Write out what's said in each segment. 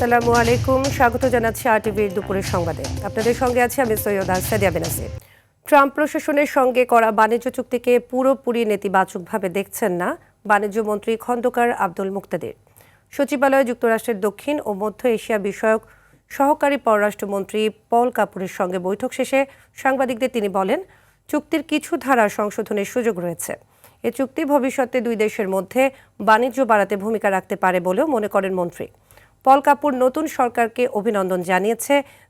আসসালামু আলাইকুম, স্বাগত জানাচ্ছি আরটিভির দুপুরের সংবাদে। আপনাদের সঙ্গে আছি আমি সৈয়দা সাদিয়া বেনাসির। ট্রাম্প প্রশাসনের সঙ্গে করা বাণিজ্য চুক্তিকে পুরোপুরি নেতিবাচকভাবে দেখছেন না বাণিজ্য মন্ত্রী খন্দকার আব্দুল মুক্তাদির। সচিবালয়ে যুক্তরাষ্ট্রের দক্ষিণ ও মধ্য এশিয়া বিষয়ক সহকারী পররাষ্ট্রমন্ত্রী পল কাপুরের সঙ্গে বৈঠক শেষে সাংবাদিকদের তিনি বলেন, চুক্তির কিছু ধারা সংশোধনের সুযোগ রয়েছে। এ চুক্তি ভবিষ্যতে দুই দেশের মধ্যে বাণিজ্য বাড়াতে ভূমিকা রাখতে পারে বলেও মনে করেন মন্ত্রী। পল কাপুর নতুন সরকারকে অভিনন্দন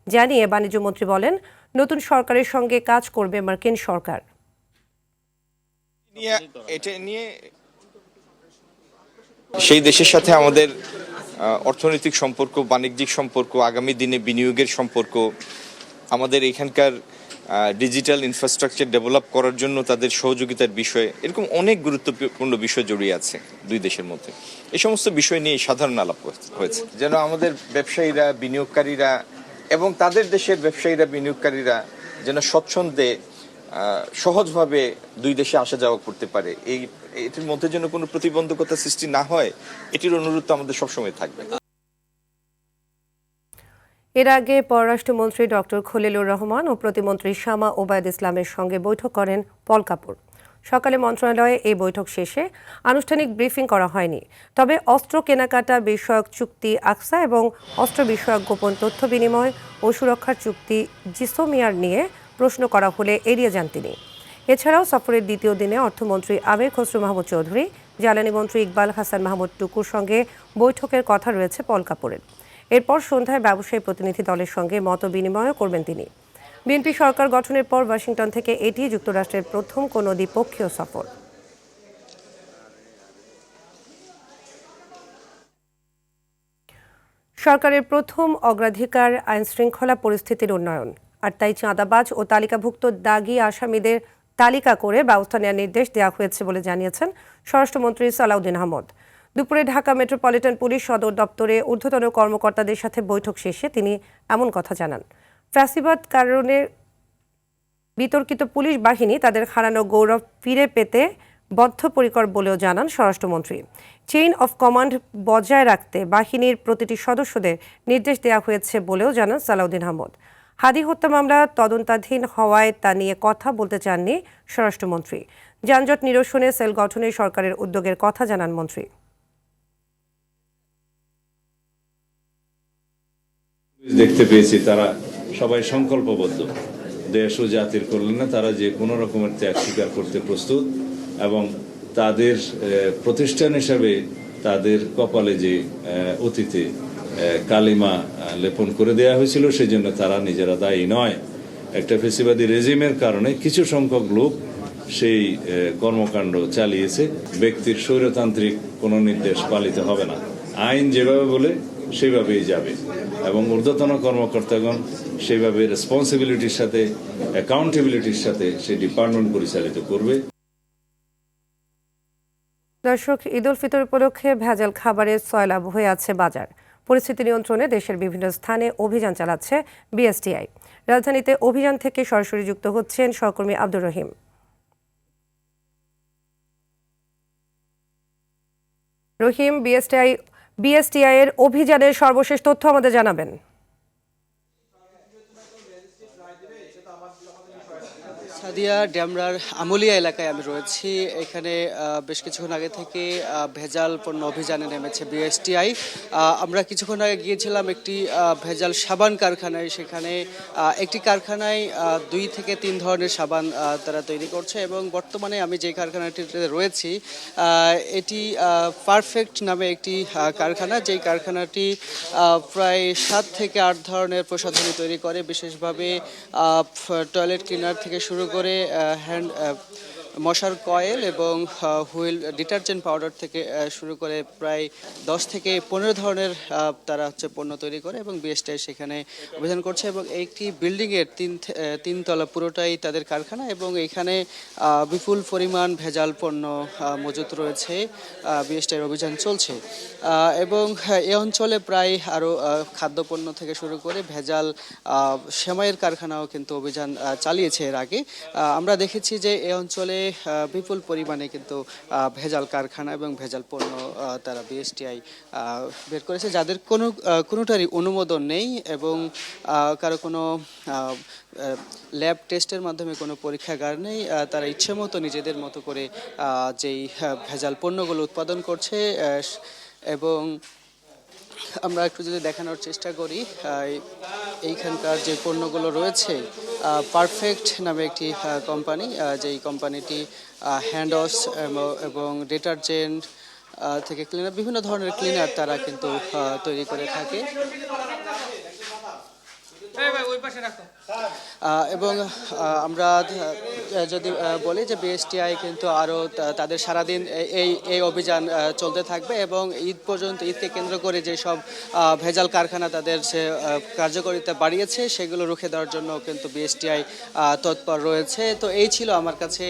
জানিয়ে বাণিজ্যমন্ত্রী বলেন, নতুন সরকারের সঙ্গে কাজ করবে মার্কিন সরকার। এটা নিয়ে সেই দেশের সাথে আমাদের অর্থনৈতিক সম্পর্ক, বাণিজ্যিক সম্পর্ক, আগামী দিনে বিনিয়োগের সম্পর্ক, আমাদের এখানকার ডিজিটাল ইনফ্রাস্ট্রাকচার ডেভেলপ করার জন্য তাদের সহযোগিতার বিষয়ে এরকম অনেক গুরুত্বপূর্ণ বিষয় জড়িয়ে আছে দুই দেশের মধ্যে। এই সমস্ত বিষয় নিয়ে সাধারণ আলাপ হয়েছে, যেন আমাদের ব্যবসায়ীরা, বিনিয়োগকারীরা এবং তাদের দেশের ব্যবসায়ীরা, বিনিয়োগকারীরা যেন স্বচ্ছন্দে সহজভাবে দুই দেশে আসা যাওয়া করতে পারে। এটির মধ্যে যেন কোনো প্রতিবন্ধকতা সৃষ্টি না হয়, এটির অনুরোধ আমাদের সবসময় থাকবে। এর আগে পররাষ্ট্রমন্ত্রী ডক্টর খলিলুর রহমান ও প্রতিমন্ত্রী শামা ওবায়দ ইসলামের সঙ্গে বৈঠক করেন পল কাপুর। সকালে মন্ত্রণালয়ে এই বৈঠক শেষে আনুষ্ঠানিক ব্রিফিং করা হয়নি। তবে অস্ত্র কেনাকাটা বিষয়ক চুক্তি আকসা এবং অস্ত্র বিষয়ক গোপন তথ্য বিনিময় ও সুরক্ষার চুক্তি জিসোমিয়ার নিয়ে প্রশ্ন করা হলে এড়িয়ে যান তিনি। এছাড়াও সফরের দ্বিতীয় দিনে অর্থমন্ত্রী আমির খসরু মাহমুদ চৌধুরী, জ্বালানি মন্ত্রী ইকবাল হাসান মাহমুদ টুকুর সঙ্গে বৈঠকের কথা রয়েছে পল কাপুরের। এরপর সন্ধ্যায় ব্যবসায়ী প্রতিনিধি দলের সঙ্গে মত বিনিময় করবেন তিনি। বিএনপি সরকার গঠনের পর ওয়াশিংটন থেকে এটি যুক্তরাষ্ট্রের প্রথম কোনো দ্বিপক্ষীয় সফর। সরকারের প্রথম অগ্রাধিকার আইনশৃঙ্খলা পরিস্থিতির উন্নয়ন, আর তাই চাঁদাবাজ ও তালিকাভুক্ত দাগী আসামিদের তালিকা করে ব্যবস্থা নেওয়ার নির্দেশ দেওয়া হয়েছে বলে জানিয়েছেন স্বরাষ্ট্রমন্ত্রী সালাউদ্দিন আহমদ। দুপুরে ঢাকা মেট্রোপলিটন পুলিশ সদর দপ্তরে ঊর্ধ্বতন কর্মকর্তাদের সাথে বৈঠক শেষে তিনি এমন কথা জানান। ফ্যাসিবাদ কারণে বিতর্কিত পুলিশ বাহিনী তাদের হারানো গৌরব ফিরে পেতে বদ্ধপরিকর বলেও জানান স্বরাষ্ট্রমন্ত্রী। চেইন অফ কমান্ড বজায় রাখতে বাহিনীর প্রতিটি সদস্যদের নির্দেশ দেওয়া হয়েছে বলেও জানান সালাউদ্দিন আহমদ। হাদি হত্যা মামলা তদন্তাধীন হওয়ায় তা নিয়ে কথা বলতে চাননি স্বরাষ্ট্রমন্ত্রী। যানজট নিরসনে সেল গঠনে সরকারের উদ্যোগের কথা জানান মন্ত্রী। দেখতে পেয়েছি তারা সবাই সংকল্পবদ্ধ, দেশ ও জাতির কল্যাণে তারা যে কোনো রকমের ত্যাগ স্বীকার করতে প্রস্তুত, এবং তাদের প্রতিষ্ঠান হিসাবে তাদের কপালে যে অতীতে কালিমা লেপন করে দেয়া হয়েছিল সেজন্য তারা নিজেরা দায়ী নয়। একটা ফেসিবাদী রেজিমের কারণে কিছু সংখ্যক লোক সেই কর্মকাণ্ড চালিয়েছে। ব্যক্তির স্বৈরতান্ত্রিক কোনো নির্দেশ পালিত হবে না, আইন যেভাবে বলে সেভাবেই যাবে, এবং ঊর্ধ্বতন কর্মকর্তাগণ সেভাবে রেসপন্সিবিলিটির সাথে, অ্যাকাউন্টেবিলিটির সাথে সেই ডিপার্টমেন্ট পরিচালিত করবে। দর্শক, ঈদ উল ফিতর উপলক্ষে ভেজাল খাবারের সয়লাব হয়ে আছে বাজার। পরিস্থিতি নিয়ন্ত্রণে দেশের বিভিন্ন স্থানে অভিযান চালাচ্ছে বিএসটিআই। রাজধানীতে অভিযান থেকে সরাসরি যুক্ত হচ্ছেন সহকর্মী আব্দুর রহিম। রহিম, বিএসটিআই এর অভিযানের সর্বশেষ তথ্য আমাদের জানাবেন। সাদিয়া, ড্যামরার আমলিয়া এলাকায় আমি রয়েছি। এখানে বেশ কিছুক্ষণ আগে থেকে ভেজাল পণ্য অভিযানে নেমেছে বিএসটিআই। আমরা কিছুক্ষণ আগে গিয়েছিলাম একটি ভেজাল সাবান কারখানায়। সেখানে একটি কারখানায় 2 থেকে 3 ধরনের সাবান তারা তৈরি করছে, এবং বর্তমানে আমি যে কারখানাটিতে রয়েছি এটি পারফেক্ট নামে একটি কারখানা, যেই কারখানাটি প্রায় 7 থেকে 8 ধরনের প্রসাধনী তৈরি করে, বিশেষভাবে টয়লেট ক্লিনার থেকে শুরু করে হ্যান্ড মশার কয়েল এবং হুইল ডিটারজেন্ট পাউডার থেকে শুরু করে প্রায় 10 থেকে 15 ধরনের তারা পণ্য তৈরি করে, এবং বিএসটিআই সেখানে অভিযান করছে। এবং একটি বিল্ডিংয়ের 3 তলা পুরোটাই তাদের কারখানা, এবং এখানে বিপুল পরিমাণ ভেজাল পণ্য মজুত রয়েছে। বিএসটিআইয়ের অভিযান চলছে, এবং এই অঞ্চলে প্রায় আরও খাদ্যপণ্য থেকে শুরু করে ভেজাল সেমাইয়ের কারখানাও কিন্তু অভিযান চালিয়েছে এর আগে। আমরা দেখেছি যে এই অঞ্চলে বিপুল পরিমাণে কিন্তু ভেজাল কারখানা এবং ভেজাল পণ্য তারা বিএসটিআই বের করেছে, যাদের কোনোটারই অনুমোদন নেই এবং কারো কোনো ল্যাব টেস্টের মাধ্যমে কোনো পরীক্ষাগার নেই। তারা ইচ্ছে মতো নিজেদের মতো করে যেই ভেজাল পণ্যগুলো উৎপাদন করছে এবং আমরা একটু যদি দেখানোর চেষ্টা করি, এইখানকার যে পণ্যগুলো রয়েছে, পারফেক্ট নামে একটি কোম্পানি, যেই কোম্পানিটি হ্যান্ড ওয়াশ এবং ডিটারজেন্ট থেকে ক্লিনার, বিভিন্ন ধরনের ক্লিনার তারা কিন্তু তৈরি করে থাকে। এবং আমরা যদি বলি যে বিএসটিআই কিন্তু আরও তাদের সারাদিন এই অভিযান চলতে থাকবে এবং ঈদ পর্যন্ত, ঈদকে কেন্দ্র করে যেসব ভেজাল কারখানা তাদের সে কার্যকারিতা বাড়িয়েছে সেগুলো রুখে দেওয়ার জন্য কিন্তু বিএসটিআই তৎপর রয়েছে। তো এই ছিল আমার কাছে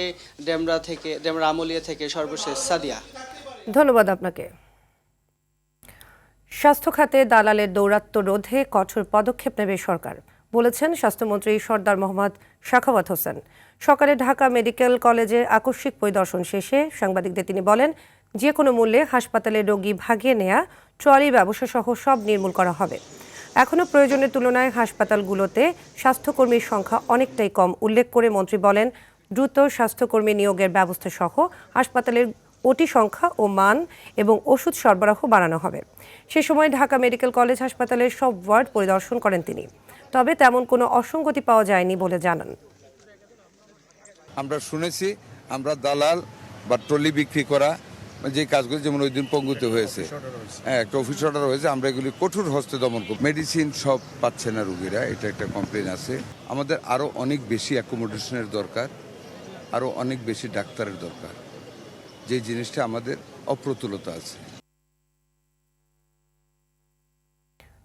ডেমরা আমলিয়া থেকে সর্বশেষ। সাদিয়া, ধন্যবাদ আপনাকে। স্বাস্থ্য খাতে দালালের দৌরাত্ম্য রোধে কঠোর পদক্ষেপ নেবে সরকার, বলেছেন স্বাস্থ্যমন্ত্রী সরদার মোহাম্মদ সাখাওয়াত হোসেন। সকালে ঢাকা মেডিকেল কলেজে আকস্মিক পরিদর্শন শেষে সাংবাদিকদের তিনি বলেন, যে কোনো মূল্যে হাসপাতালে রোগী ভাগিয়ে নেয়া, ট্রলি ব্যবসা সহ সব নির্মূল করা হবে। এখনও প্রয়োজনের তুলনায় হাসপাতালগুলোতে স্বাস্থ্যকর্মীর সংখ্যা অনেকটাই কম উল্লেখ করে মন্ত্রী বলেন, দ্রুত স্বাস্থ্যকর্মী নিয়োগের ব্যবস্থা সহ হাসপাতালের ওটি সংখ্যা ও মান এবং ওষুধ সরবরাহ বাড়ানো হবে। সে সময় ঢাকা মেডিকেল কলেজ হাসপাতালের সব ওয়ার্ড পরিদর্শন করেন তিনি, তবে তেমন কোনো অসঙ্গতি পাওয়া যায়নি বলে জানান। আমরা শুনেছি আমরা দালাল বা ট্রলি বিক্রি করা যে কাজগুলো, যেমন ওই দিন পঙ্গুতে হয়েছে, একটা অফিস অর্ডার হয়েছে, আমরা এগুলি কঠোর হস্তে দমন করব। মেডিসিন সব পাচ্ছে না রোগীরা, এটা একটা কমপ্লেন আছে। আমাদের আরও অনেক বেশি অ্যাকোমোডেশনের দরকার, আরও অনেক বেশি ডাক্তারের দরকার, যে জিনিসটা আমাদের অপ্রতুলতা আছে।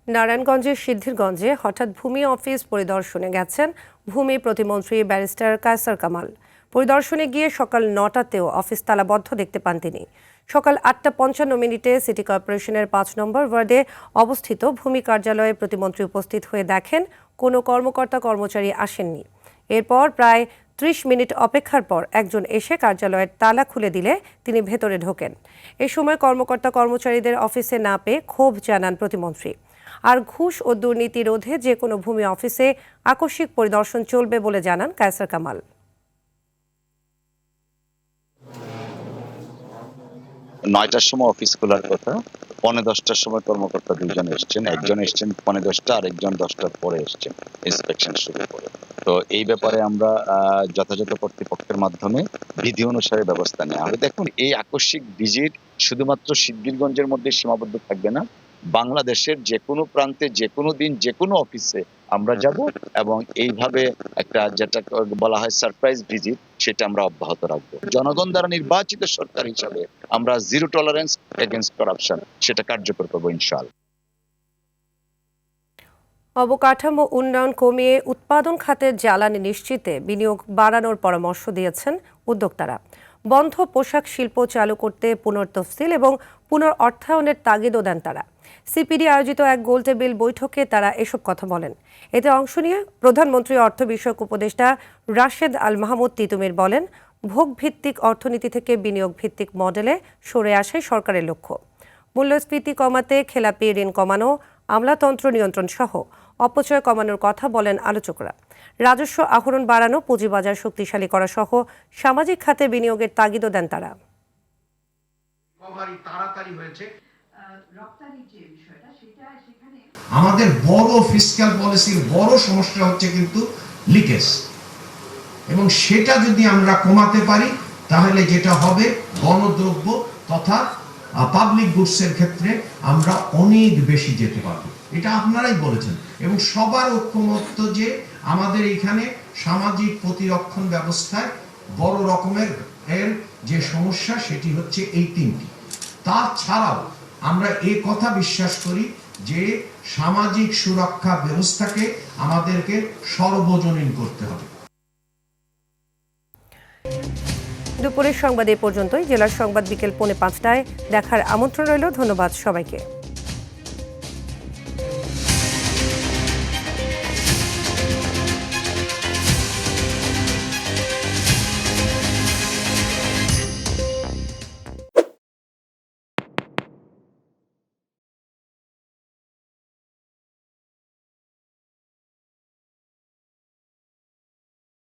নারায়ণগঞ্জের সিদ্ধিরগঞ্জে হঠাৎ ভূমি অফিস পরিদর্শনে গেছেন ভূমি প্রতিমন্ত্রী ব্যারিস্টার কায়সার কামাল। পরিদর্শনে গিয়ে সকাল 9টাতেও অফিস তালাবদ্ধ দেখতে পান তিনি। সকাল 8:55 সিটি কর্পোরেশনের 5 নম্বর ওয়ার্ডে অবস্থিত ভূমি কার্যালয়ে প্রতিমন্ত্রী উপস্থিত হয়ে দেখেন কোনো কর্মকর্তা কর্মচারী আসেননি। এরপর প্রায় 30 মিনিট অপেক্ষার পর একজন এসে কার্যালয়ের তালা খুলে দিলে তিনি ভেতরে ঢোকেন। এ সময় কর্মকর্তা কর্মচারীদের অফিসে না পেয়ে ক্ষোভ জানান প্রতিমন্ত্রী। আর ঘুষ ও দুর্নীতি রোধে যে কোনো ভূমি অফিসে আকস্মিক পরিদর্শন চলবে বলে জানান কায়সার কামাল। 9টার সময় অফিস খোলার কথা, 9:45টার সময় কর্মকর্তা 2জন এসছেন, একজন এসছেন 9:10টা আর একজন 10টার পরে এসছেন ইন্সপেকশন শুরু করে। তো এই ব্যাপারে আমরা যথাযথ কর্তৃপক্ষের মাধ্যমে বিধি অনুসারে ব্যবস্থা নেওয়া হবে। দেখুন, এই আকস্মিক ভিজিট শুধুমাত্র সিদ্ধিরগঞ্জের মধ্যে সীমাবদ্ধ থাকবে না, বাংলাদেশের যে কোনো প্রান্তে, যে কোনো দিন, যে কোনো অফিসে আমরা যাব এবং এইভাবে একটা যেটা বলা হয় সারপ্রাইজ ভিজিট, সেটা আমরা অব্যাহত রাখবো। জনগণ দ্বারা নির্বাচিত সরকার হিসাবে আমরা জিরো টলারেন্স এগেইনস্ট করাপশন সেটা কার্যকর করবো ইনশাআল্লাহ। অবকাঠামো উন্নয়ন কমিয়ে উৎপাদন খাতের জ্বালানি নিশ্চিতে বিনিয়োগ বাড়ানোর পরামর্শ দিয়েছেন উদ্যোক্তারা। বন্ধ পোশাক শিল্প চালু করতে পুনর্তফসিল এবং পুনর্অর্থায়নের তাগিদও দেন তারা। সিপিডি আয়োজিত এক গোলটেবিল বৈঠকে তারা এসব কথা বলেন। এতে অংশ নিয়ে প্রধানমন্ত্রী অর্থ বিষয়ক উপদেষ্টা রাশেদ আল মাহমুদ তিতুমির বলেন, ভোগ ভিত্তিক অর্থনীতি থেকে বিনিয়োগ ভিত্তিক মডেলে সরে আসে সরকারের লক্ষ্য। মূল্যস্ফীতি কমাতে খেলাপি ঋণ কমানো, আমলাতন্ত্র নিয়ন্ত্রণ সহ অপচয় কমানোর কথা বলেন আলোচকরা। রাজস্ব আহরণ বাড়ানো, পুঁজিবাজার শক্তিশালী করা সহ সামাজিক খাতে বিনিয়োগের তাগিদও দেন তারা। আমাদের বড় ফিসক্যাল পলিসির বড় সমস্যা হচ্ছে কিন্তু লিকেজ, এবং সেটা যদি আমরা কমাতে পারি তাহলে যেটা হবে, গণদ্রব্য তথা পাবলিক গুডসের ক্ষেত্রে আমরা অনেক বেশি যেতে পারবো। এটা আপনারাই বলেছেন এবং সবার ঐক্যমত্য যে আমাদের এখানে সামাজিক প্রতিরক্ষণ ব্যবস্থায় বড় রকমের এর যে সমস্যা সেটি হচ্ছে এই তিনটি। তাছাড়াও আমরা এই কথা বিশ্বাস করি যে সামাজিক সুরক্ষা ব্যবস্থাকে আমাদেরকে সর্বজনীন করতে হবে। দুপুরের সংবাদ এ পর্যন্তই। জেলার সংবাদ বিকেল 4:45টায় দেখার আমন্ত্রণ রইল। ধন্যবাদ সবাইকে।